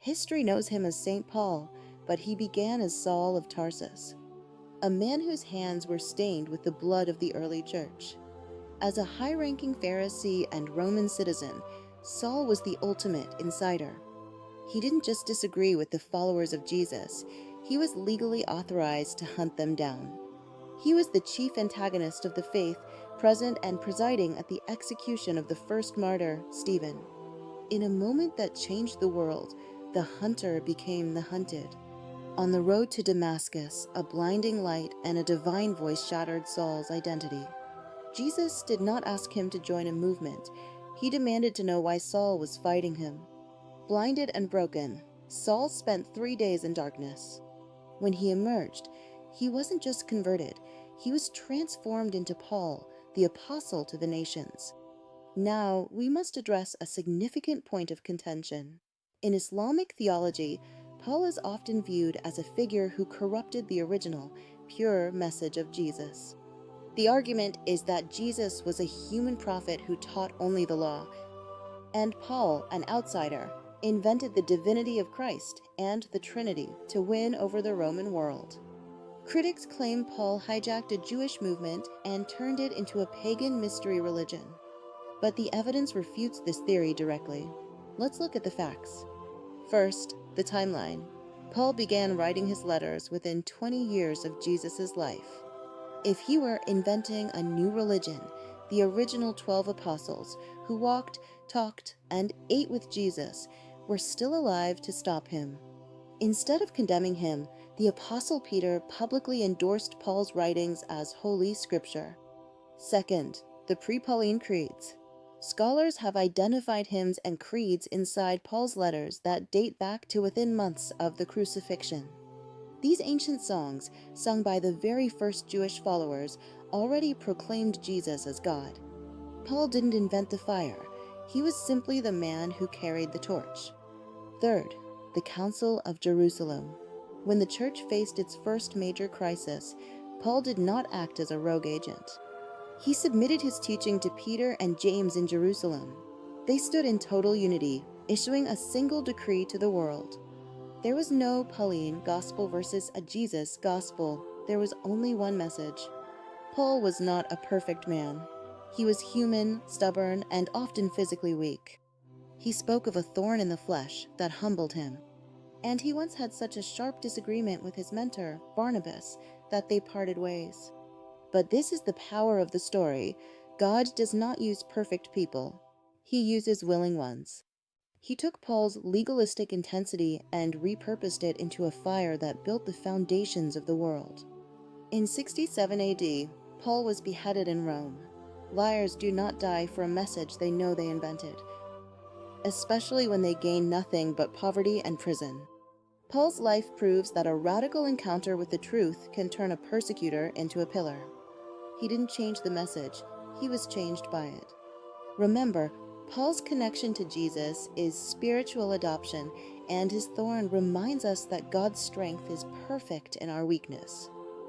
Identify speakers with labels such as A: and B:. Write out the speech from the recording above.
A: History knows him as St. Paul, but he began as Saul of Tarsus, a man whose hands were stained with the blood of the early church. As a high-ranking Pharisee and Roman citizen, Saul was the ultimate insider. He didn't just disagree with the followers of Jesus, he was legally authorized to hunt them down. He was the chief antagonist of the faith, present and presiding at the execution of the first martyr, Stephen. In a moment that changed the world, the hunter became the hunted. On the road to Damascus, a blinding light and a divine voice shattered Saul's identity. Jesus did not ask him to join a movement. He demanded to know why Saul was fighting him. Blinded and broken, Saul spent 3 days in darkness. When he emerged, he wasn't just converted, he was transformed into Paul, the apostle to the nations. Now, we must address a significant point of contention. In Islamic theology, Paul is often viewed as a figure who corrupted the original, pure message of Jesus. The argument is that Jesus was a human prophet who taught only the law, and Paul, an outsider, invented the divinity of Christ and the Trinity to win over the Roman world. Critics claim Paul hijacked a Jewish movement and turned it into a pagan mystery religion. But the evidence refutes this theory directly. Let's look at the facts. First, the timeline. Paul began writing his letters within 20 years of Jesus' life. If he were inventing a new religion, the original 12 apostles, who walked, talked, and ate with Jesus, were still alive to stop him. Instead of condemning him, the Apostle Peter publicly endorsed Paul's writings as Holy Scripture. Second, the pre-Pauline creeds. Scholars have identified hymns and creeds inside Paul's letters that date back to within months of the crucifixion. These ancient songs, sung by the very first Jewish followers, already proclaimed Jesus as God. Paul didn't invent the fire. He was simply the man who carried the torch. Third, the Council of Jerusalem. When the church faced its first major crisis, Paul did not act as a rogue agent. He submitted his teaching to Peter and James in Jerusalem. They stood in total unity, issuing a single decree to the world. There was no Pauline gospel versus a Jesus gospel. There was only one message. Paul was not a perfect man. He was human, stubborn, and often physically weak. He spoke of a thorn in the flesh that humbled him. And he once had such a sharp disagreement with his mentor, Barnabas, that they parted ways. But this is the power of the story. God does not use perfect people. He uses willing ones. He took Paul's legalistic intensity and repurposed it into a fire that built the foundations of the world. In 67 AD, Paul was beheaded in Rome. Liars do not die for a message they know they invented, especially when they gain nothing but poverty and prison. Paul's life proves that a radical encounter with the truth can turn a persecutor into a pillar. He didn't change the message, he was changed by it. Remember, Paul's connection to Jesus is spiritual adoption, and his thorn reminds us that God's strength is perfect in our weakness.